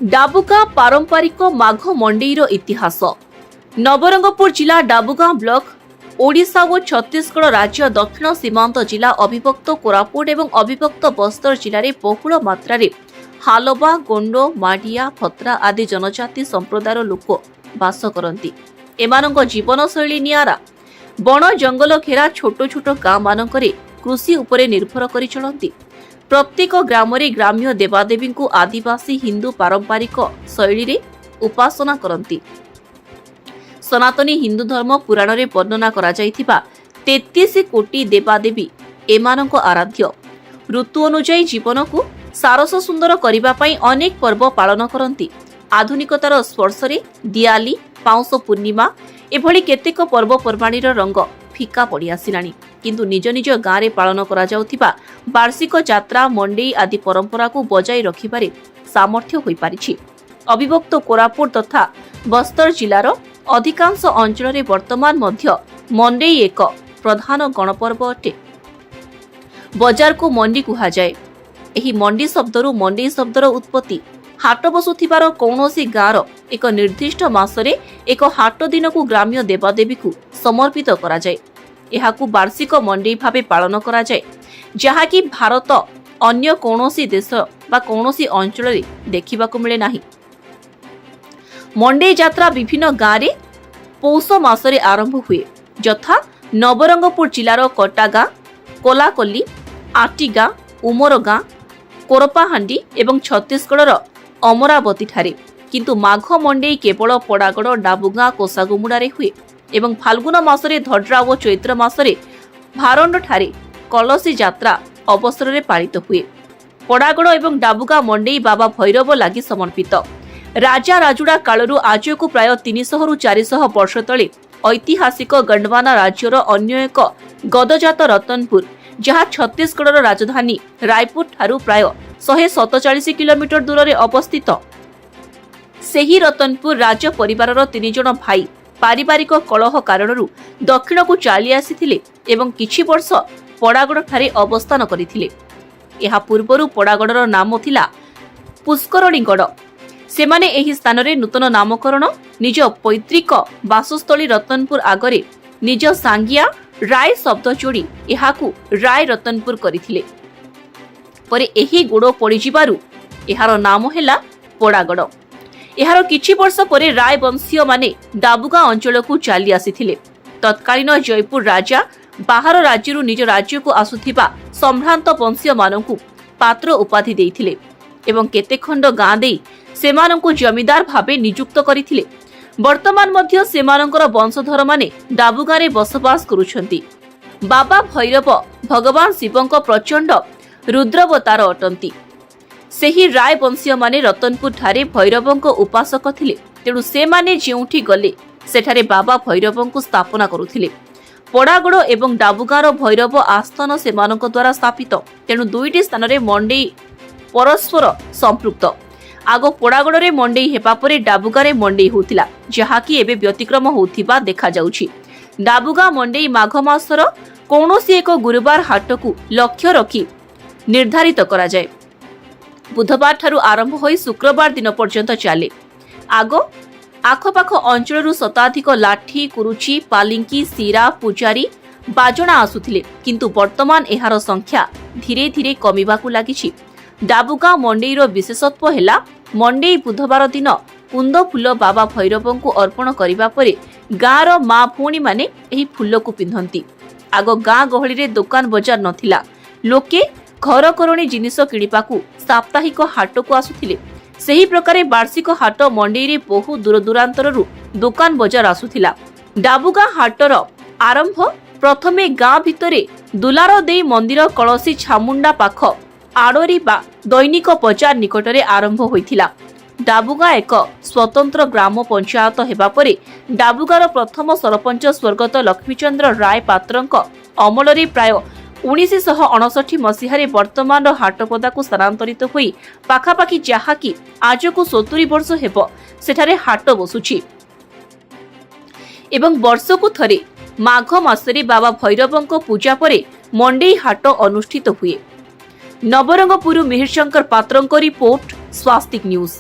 डाबुगां पारंपरिक माघ मंडईर इतिहास। नवरंगपुर जिला डाबुगां ब्लॉक ओडिशा और छत्तीसगढ़ राज्य दक्षिण सीमांत जिला अविभक्त कोरापुट एवं अविभक्त बस्तर जिले में बहुल मात्रा हालबा गोंडो माडिया फत्रा आदि जनजाति संप्रदायर लोक बास करती। एमानंक जीवनशैली नियारा। बण जंगल घेरा छोट छोट गाँ मानकरे कृषि उपरे निर्भर करी चलती। प्रत्येक ग्राम ग्राम्य देवादेवी को आदिवासी हिंदू पारंपरिक शैली रे उपासना करती। सनातनी हिंदू धर्म पुराण रे वर्णना करा जायथिबा 33 कोटी देवादेवी एमानक आराध्य। ऋतु अनुଯାयी जीवन को सारस सुंदर करिबा पई अनेक पर्व पालन करती। आधुनिकतार स्पर्श रे दियाली पाउस पूर्णिमा एभली केतेक पर्वपर्वाणीर रंग फिका पड़ी आसिलानी, किंतु निज निज गाँव में पालन करा जाउथिबा वार्षिक यात्रा मंडई आदि परंपरा को बजाय रखिबारे सामर्थ्य होई पारिछि। अविभक्त कोरापुट तथा बस्तर जिलार अधिकांश अंचल में वर्तमान मध्य मंडई एक प्रधान गणपर्व अटे। बजार को मंडी कहा जाए। एही मंडी शब्दरू मंडई शब्दर उत्पत्ति हाट बसुथिबार कौनसी गाँवर एक निर्दिष्ट मासरे एक हाट दिन को ग्राम्य देवादेवी को समर्पित करा जाए। एहाकू वार्षिक मंडई भावे पालन करा जाए, जहाँकि भारत अन्य कौनसी देश बा कौनसी अंचल रे देखिबाकू मिले नाही। मंडई यात्रा विभिन्न गाँव रे पौष मासरे आरंभ हुए, यथा नवरंगपुर जिलार कटागाँ, कोलाकली, आटीगाँ, उमरगाँ, कोरपाहांडी एवं छत्तीसगढ़ अमरावती ठारे। किंतु माघ मंडई केवल पड़ागड़ डाबुगां कोसागुमुड़ारे हुए एवं फाल्गुन मासरे धड्रा और चैत्र मासरे भारंड ठारे कलसी यात्रा अवसर में पालित हुए। पड़ागड़ एवं डाबुगां मंडई बाबा भैरव लागि समर्पित। राजा राजुड़ा कालरू आज को प्राय 300 रु 400 वर्ष तले ऐतिहासिक गंडवाना राज्यर अन्य एक गदजात रतनपुर, जहाँ छत्तीसगढ़ राजधानी रायपुर ठारू प्राय 147 किलोमीटर दूर में अवस्थित। सेही रतनपुर राज परिवारर 3 जण भाई पारिवारिक कलह कारणरू दक्षिण को चली आसीथिले एवं किछि वर्ष पड़ागड़ ठारे अवस्थान करिथिले। एहा पूर्वरु पड़ागड़र नाम थिला पुष्करणीगढ़। सेमाने एही स्थान रे नूतन नामकरण निज पैतृक बासस्थली रतनपुर आगरे निज सांगिया राय शब्द जोड़ी एहाकू राय रतनपुर करिथिले। परे एही गोड़ पड़िजिबारु एहार नाम हेला पड़ागड़। एहार किछि वर्ष परे राय वंशीय माने डाबुगां अंचल को चली आसीथिले। तत्कालीन जयपुर राजा बाहर राज्यरू निज राज्य को आसुथिबा सम्भ्रांत वंशीय मानकू पात्र उपाधि देइथिले एवं केते खंड गाँ देई सेमानंकू जमीदार भावे नियुक्त करिथिले। वर्तमान मध्य सेमानंकर वंशधर माने डाबुगां रे बसवास करुछंती। बाबा भैरव भगवान शिवंक प्रचंड रुद्रावतार अटंती। सेही राय वंशीय माने रतनपुर ठारे भैरवंक उपासक थिले, तेणु से माने जेउठी गले सेठारे बाबा भैरवंक स्थापना करुथिले। पड़ागड़ एवं डाबुगांर भैरव आस्थान सेमानंक द्वारा स्थापित, तेणु दुईटी स्थान रे मंडई परस्पर संपृक्त। आगो पड़ागड़ रे मंडई हेबा परे डाबुगां रे मंडई होतिला, जहाँकि एबे व्यतिक्रम होथिबा देखा जाउछि। डाबुगां मंडई माघ मासर कौनसी एक गुरुवार हाट को लक्ष्य रखी निर्धारित करा जाए। बुधवार ठारू आरंभ होई शुक्रवार दिन पर्यंत चले। आगो आखपाख अंचलरू शताधिक लाठी कुरुची पालिंकी सीरा पूजारी बाजणा आसुथिले, किंतु वर्तमान एहार संख्या धीरे धीरे कमिबाकू लागिछि। डाबुगां मंडईर विशेषत्व हेला मंडई बुधवार दिन कुंद फूल बाबा भैरवंकू अर्पण करिबा परे गाँर माँ भौणी माने एही फूल को पिंधंती। आगो गाँ गहली रे दुकान बजार नथिला, लोके घर करणी जिनिस किणिबाकू साप्ताहिक हाट को आसुथिले। सेही प्रकारे वार्षिक हाट मंडई रे बहु दूर दूरांतररू दुकान बजार आसुथिला। डाबुगां हाटर आरंभ प्रथमे गाँ भितरे दुलार देई मंदिर कलसी छामुंडा पाख आड़ोरी बा दैनिक बजार निकटरे आरंभ होइथिला। डाबुगां एक स्वतंत्र ग्राम पंचायत हेबा परे डाबुगांर प्रथम सरपंच स्वर्गत लक्ष्मीचंद्र राय पात्रंक अमलरे प्राय 1959 मसीहारे वर्तमान हाटपदा को स्थानांतरित होई पाखापाखि जहाँकि आज को 70 वर्ष हेब सेठारे हाट बसुछि एवं वर्ष को थरे माघ मासरे बाबा भैरवंक पूजा परे मंडई हाट अनुष्ठित हुए। नवरंगपुर मिहिर शंकर पात्रंक रिपोर्ट, स्वास्तिक न्यूज।